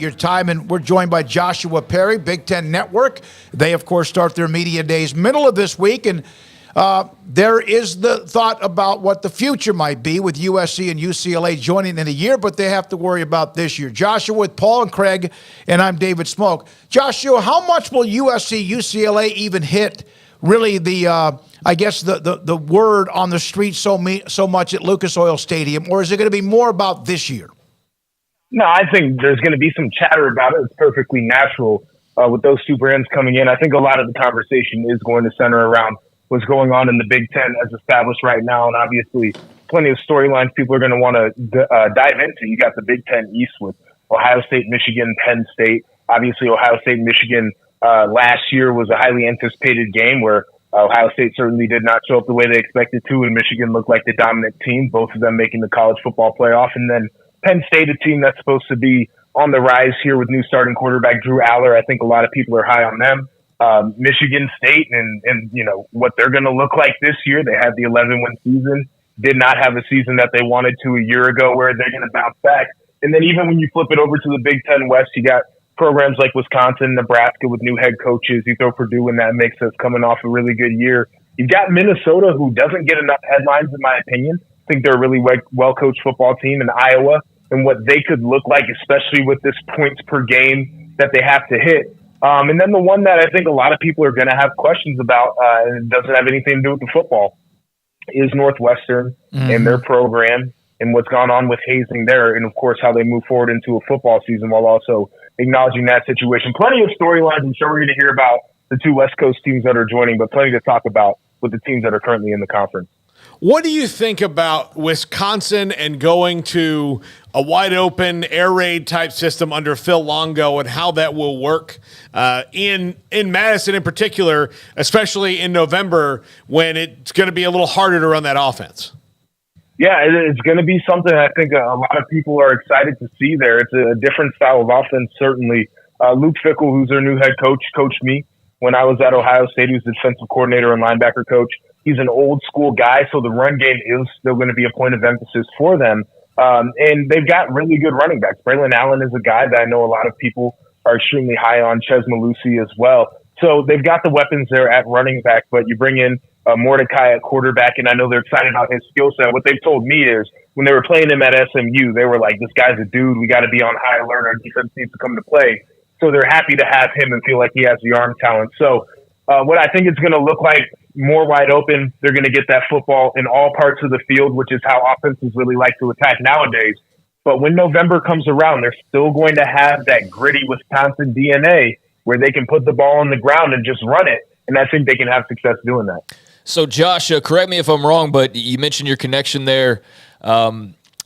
your time. And we're joined by Joshua Perry, Big Ten Network. They, of course, start their media days middle of this week. And there is the thought about what the future might be with USC and UCLA joining in a year, but they have to worry about this year. Joshua with Paul and Craig, and I'm David Smoak. Joshua, how much will USC, UCLA even hit really the word on the street so much at Lucas Oil Stadium, or is it going to be more about this year? No, I think there's going to be some chatter about it. It's perfectly natural with those two brands coming in. I think a lot of the conversation is going to center around what's going on in the Big Ten as established right now. And obviously plenty of storylines people are going to want to dive into. You got the Big Ten East with Ohio State, Michigan, Penn State. Obviously Ohio State, Michigan last year was a highly anticipated game where Ohio State certainly did not show up the way they expected to, and Michigan looked like the dominant team, both of them making the college football playoff. And then Penn State, a team that's supposed to be on the rise here with new starting quarterback Drew Aller. I think a lot of people are high on them. Michigan State and you know what they're going to look like this year. They had the 11-win season, did not have a season that they wanted to a year ago where they're going to bounce back. And then even when you flip it over to the Big Ten West, you got programs like Wisconsin, Nebraska with new head coaches. You throw Purdue in that mix that's coming off a really good year. You've got Minnesota, who doesn't get enough headlines, in my opinion. I think they're a really well-coached football team, in Iowa and what they could look like, especially with this points per game that they have to hit. And then the one that I think a lot of people are going to have questions about, and it doesn't have anything to do with the football, is Northwestern and their program and what's gone on with hazing there, and of course how they move forward into a football season while also acknowledging that situation. Plenty of storylines. I'm sure we're going to hear about the two West Coast teams that are joining, but plenty to talk about with the teams that are currently in the conference. What do you think about Wisconsin and going to a wide open air raid type system under Phil Longo and how that will work in Madison in particular, especially in November when it's going to be a little harder to run that offense? Yeah, it's going to be something I think a lot of people are excited to see there. It's a different style of offense, certainly. Luke Fickell, who's their new head coach, coached me when I was at Ohio State. He was the defensive coordinator and linebacker coach. He's an old school guy, so the run game is still going to be a point of emphasis for them. And they've got really good running backs. Braylon Allen is a guy that I know a lot of people are extremely high on, Ches Malusi as well. So they've got the weapons there at running back, but you bring in Mordecai at quarterback, and I know they're excited about his skill set. What they've told me is when they were playing him at SMU, they were like, this guy's a dude. We got to be on high alert. Our defense needs to come to play. So they're happy to have him and feel like he has the arm talent. So what I think it's going to look like, more wide open. They're going to get that football in all parts of the field, which is how offenses really like to attack nowadays. But when November comes around, they're still going to have that gritty Wisconsin DNA where they can put the ball on the ground and just run it. And I think they can have success doing that. So, Josh, correct me if I'm wrong, but you mentioned your connection there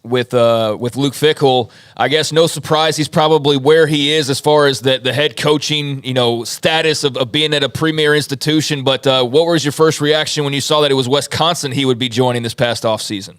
with Luke Fickell. I guess no surprise he's probably where he is as far as the head coaching, status of being at a premier institution. But what was your first reaction when you saw that it was Wisconsin he would be joining this past offseason?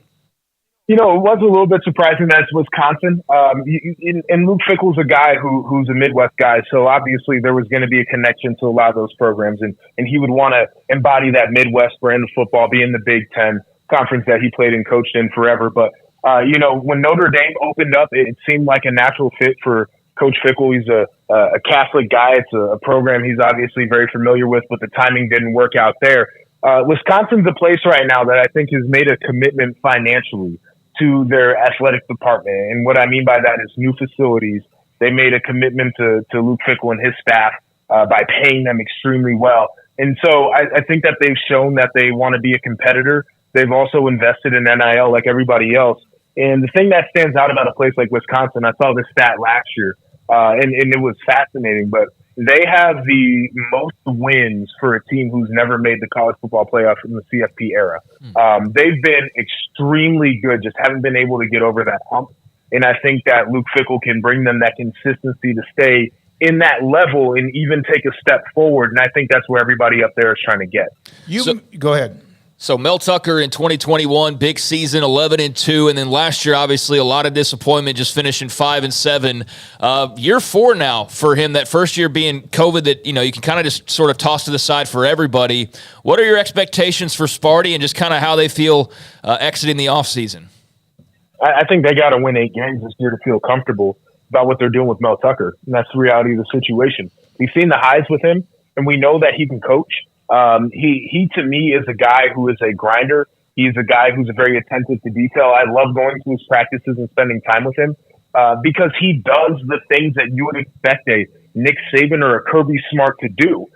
It was a little bit surprising that it's Wisconsin. And Luke Fickell's a guy who's a Midwest guy, so obviously there was going to be a connection to a lot of those programs, and he would want to embody that Midwest brand of football, be in the Big Ten conference that he played and coached in forever. But when Notre Dame opened up, it seemed like a natural fit for Coach Fickell. He's a Catholic guy. It's a program he's obviously very familiar with, but the timing didn't work out there. Wisconsin's a place right now that I think has made a commitment financially to their athletic department. And what I mean by that is new facilities. They made a commitment to Luke Fickell and his staff by paying them extremely well. And so I think that they've shown that they want to be a competitor. They've also invested in NIL like everybody else. And the thing that stands out about a place like Wisconsin, I saw this stat last year, and it was fascinating, but they have the most wins for a team who's never made the college football playoff in the CFP era. They've been extremely good, just haven't been able to get over that hump. And I think that Luke Fickell can bring them that consistency to stay in that level and even take a step forward. And I think that's where everybody up there is trying to get. Go ahead. So Mel Tucker in 2021, big season, 11-2, and then last year, obviously, a lot of disappointment, just finishing 5-7. Year 4 now for him. That first year being COVID, that you can kind of just sort of toss to the side for everybody. What are your expectations for Sparty and just kind of how they feel exiting the offseason? I think they got to win 8 games this year to feel comfortable. about what they're doing with Mel Tucker. And that's the reality of the situation. We've seen the highs with him, and we know that he can coach. He to me is a guy who is a grinder. He's a guy who's very attentive to detail. I love going to his practices and spending time with him because he does the things that you would expect a Nick Saban or a Kirby Smart to do.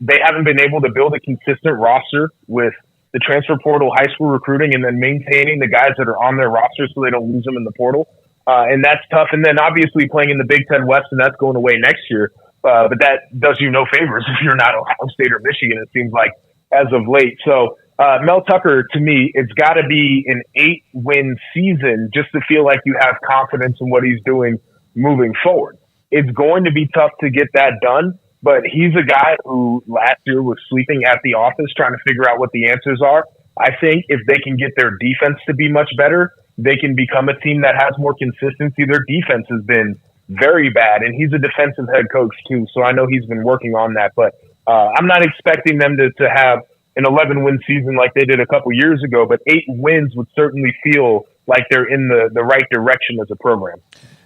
They haven't been able to build a consistent roster with the transfer portal, high school recruiting, and then maintaining the guys that are on their roster so they don't lose them in the portal. And that's tough. And then obviously playing in the Big Ten West, and that's going away next year. But that does you no favors if you're not Ohio State or Michigan, it seems like, as of late. So Mel Tucker, to me, it's got to be an 8-win season just to feel like you have confidence in what he's doing moving forward. It's going to be tough to get that done. But he's a guy who last year was sleeping at the office trying to figure out what the answers are. I think if they can get their defense to be much better, they can become a team that has more consistency. Their defense has been very bad, and he's a defensive head coach too, so I know he's been working on that. But I'm not expecting them to have an 11-win season like they did a couple years ago, but 8 wins would certainly feel like they're in the right direction as a program.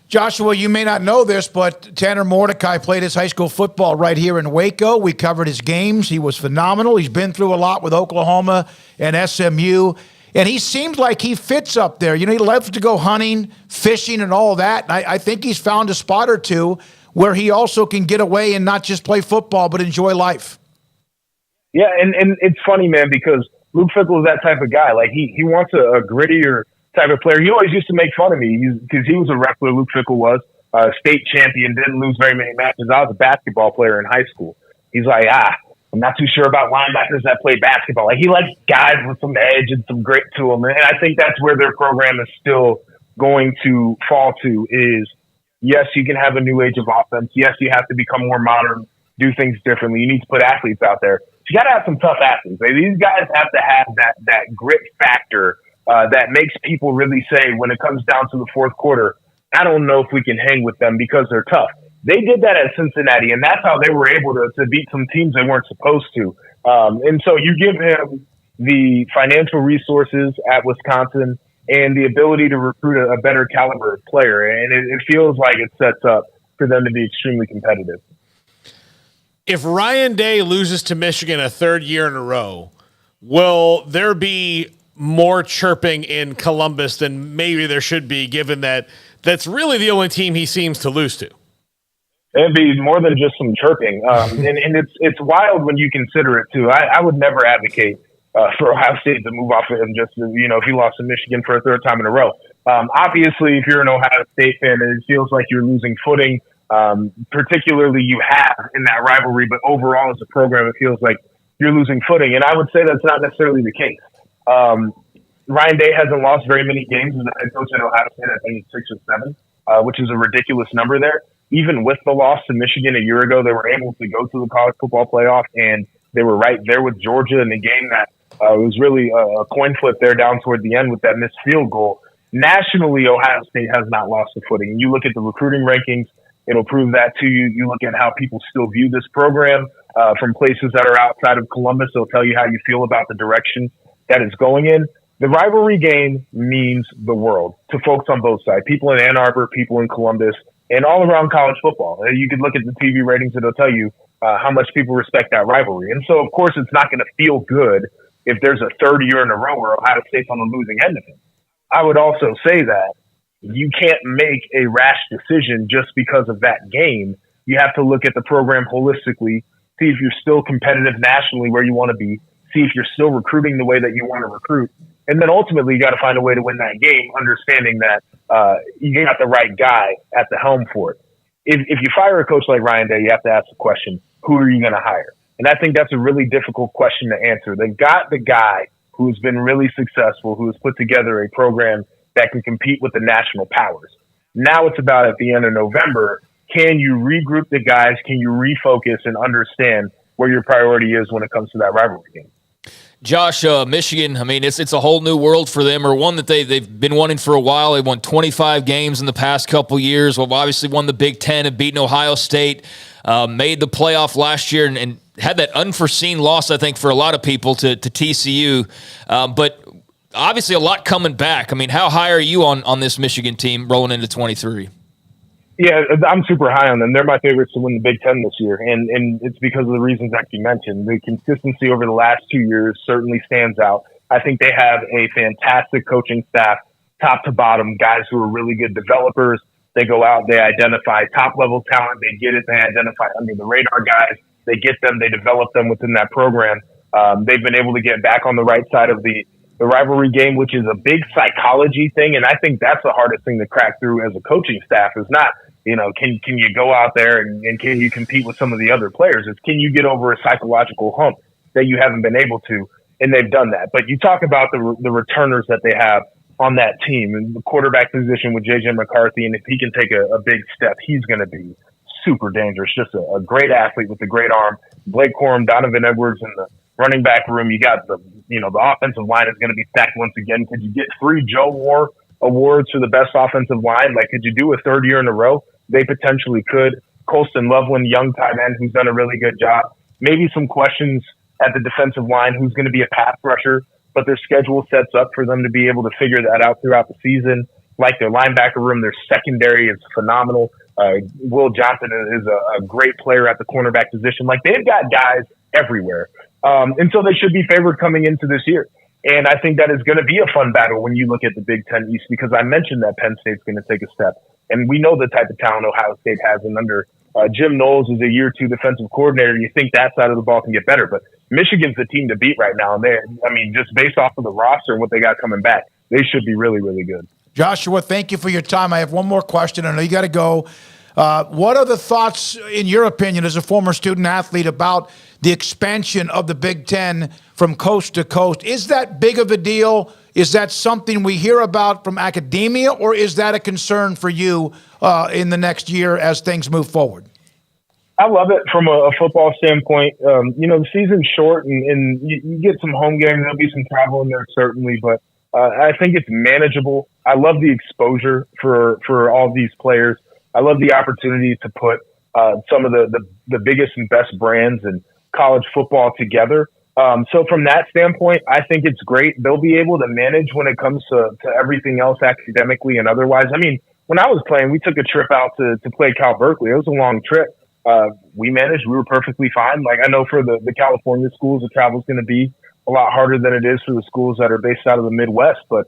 Joshua, you may not know this, but Tanner Mordecai played his high school football right here in Waco. We covered his games. He was phenomenal. He's been through a lot with Oklahoma and SMU, and he seems like he fits up there. You know, he loves to go hunting, fishing, and all that. And I think he's found a spot or two where he also can get away and not just play football, but enjoy life. Yeah, and it's funny, man, because Luke Fickell is that type of guy. Like, he wants a grittier type of player. He always used to make fun of me because he was a wrestler. Luke Fickell was state champion, didn't lose very many matches. I was a basketball player in high school. He's like, I'm not too sure about linebackers that play basketball. Like, he likes guys with some edge and some grit to them. And I think that's where their program is still going to fall to is, yes, you can have a new age of offense. Yes, you have to become more modern, do things differently. You need to put athletes out there. You got to have some tough athletes. Like, these guys have to have that grit factor that makes people really say, when it comes down to the fourth quarter, I don't know if we can hang with them because they're tough. They did that at Cincinnati, and that's how they were able to beat some teams they weren't supposed to. And so you give him the financial resources at Wisconsin and the ability to recruit a better caliber player, and it feels like it sets up for them to be extremely competitive. If Ryan Day loses to Michigan a third year in a row, will there be more chirping in Columbus than maybe there should be, given that that's really the only team he seems to lose to? It'd be more than just some chirping. And it's wild when you consider it too. I would never advocate for Ohio State to move off of him just, if he lost to Michigan for a third time in a row. Obviously, if you're an Ohio State fan, it feels like you're losing footing. Particularly you have in that rivalry, but overall as a program, it feels like you're losing footing. And I would say that's not necessarily the case. Ryan Day hasn't lost very many games as a head coach at Ohio State. I think it's 6 or 7, which is a ridiculous number there. Even with the loss to Michigan a year ago, they were able to go to the college football playoff, and they were right there with Georgia in a game that was really a coin flip there down toward the end with that missed field goal. Nationally, Ohio State has not lost the footing. You look at the recruiting rankings, it'll prove that to you. You look at how people still view this program from places that are outside of Columbus. They'll tell you how you feel about the direction that it's going in. The rivalry game means the world to folks on both sides, people in Ann Arbor, people in Columbus, and all around college football. You could look at the TV ratings, it'll tell you how much people respect that rivalry. And so, of course, it's not going to feel good if there's a third year in a row where Ohio State's on the losing end of it. I would also say that you can't make a rash decision just because of that game. You have to look at the program holistically, see if you're still competitive nationally where you want to be, see if you're still recruiting the way that you want to recruit. And then ultimately, you got to find a way to win that game, understanding that you got the right guy at the helm for it. If you fire a coach like Ryan Day, you have to ask the question, who are you going to hire? And I think that's a really difficult question to answer. They've got the guy who's been really successful, who has put together a program that can compete with the national powers. Now it's about, at the end of November, can you regroup the guys? Can you refocus and understand where your priority is when it comes to that rivalry game? Josh, Michigan, I mean, it's a whole new world for them, or one that they've been wanting for a while. They won 25 games in the past couple years. Well, obviously won the Big Ten and beaten Ohio State, made the playoff last year and had that unforeseen loss, I think, for a lot of people to TCU. But obviously a lot coming back. I mean, how high are you on this Michigan team rolling into 23? Yeah, I'm super high on them. They're my favorites to win the Big Ten this year, and it's because of the reasons that you mentioned. The consistency over the last 2 years certainly stands out. I think they have a fantastic coaching staff, top to bottom, guys who are really good developers. They go out, they identify top-level talent, they get it, they identify under-the-radar guys, they get them, they develop them within that program. They've been able to get back on the right side of the rivalry game, which is a big psychology thing, and I think that's the hardest thing to crack through as a coaching staff is not, can you go out there and can you compete with some of the other players? It's can you get over a psychological hump that you haven't been able to, and they've done that. But you talk about the returners that they have on that team and the quarterback position with J.J. McCarthy, and if he can take a big step, he's going to be super dangerous. Just a great athlete with a great arm. Blake Corum, Donovan Edwards in the running back room. You got the offensive line is going to be stacked once again. Could you get 3 Joe Moore awards for the best offensive line? Like, could you do a third year in a row? They potentially could. Colston Loveland, young tight end, who's done a really good job. Maybe some questions at the defensive line, who's going to be a pass rusher, but their schedule sets up for them to be able to figure that out throughout the season. Like their linebacker room, their secondary is phenomenal. Will Johnson is a great player at the cornerback position. Like, they've got guys everywhere. And so they should be favored coming into this year. And I think that is going to be a fun battle when you look at the Big Ten East, because I mentioned that Penn State's going to take a step. And we know the type of talent Ohio State has. And under Jim Knowles is a year 2 defensive coordinator, you think that side of the ball can get better. But Michigan's the team to beat right now. And just based off of the roster and what they got coming back, they should be really, really good. Joshua, thank you for your time. I have one more question. I know you got to go. What are the thoughts, in your opinion, as a former student athlete, about the expansion of the Big Ten from coast to coast? Is that big of a deal? Is that something we hear about from academia, or is that a concern for you in the next year as things move forward? I love it from a football standpoint. The season's short and you get some home games. There'll be some travel in there, certainly, but I think it's manageable. I love the exposure for all these players. I love the opportunity to put some of the biggest and best brands in college football together. So from that standpoint, I think it's great. They'll be able to manage when it comes to everything else academically and otherwise. I mean, when I was playing, we took a trip out to play Cal Berkeley. It was a long trip. We managed. We were perfectly fine. Like, I know for the California schools, the travel is going to be a lot harder than it is for the schools that are based out of the Midwest. But,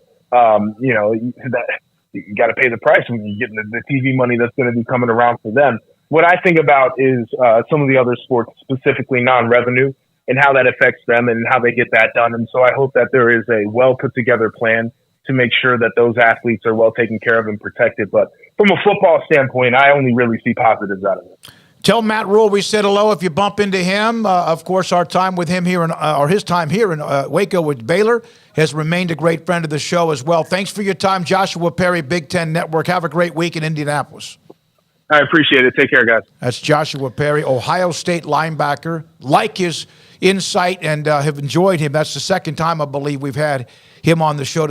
you got to pay the price when you get the TV money that's going to be coming around for them. What I think about is some of the other sports, specifically non-revenue, and how that affects them and how they get that done. And so I hope that there is a well put together plan to make sure that those athletes are well taken care of and protected. But from a football standpoint, I only really see positives out of it. Tell Matt Rule we said hello if you bump into him. Of course, our time with him here, or his time here in Waco with Baylor, has remained a great friend of the show as well. Thanks for your time, Joshua Perry, Big Ten Network. Have a great week in Indianapolis. I appreciate it. Take care, guys. That's Joshua Perry, Ohio State linebacker. Like his insight and have enjoyed him. That's the second time, I believe, we've had him on the show.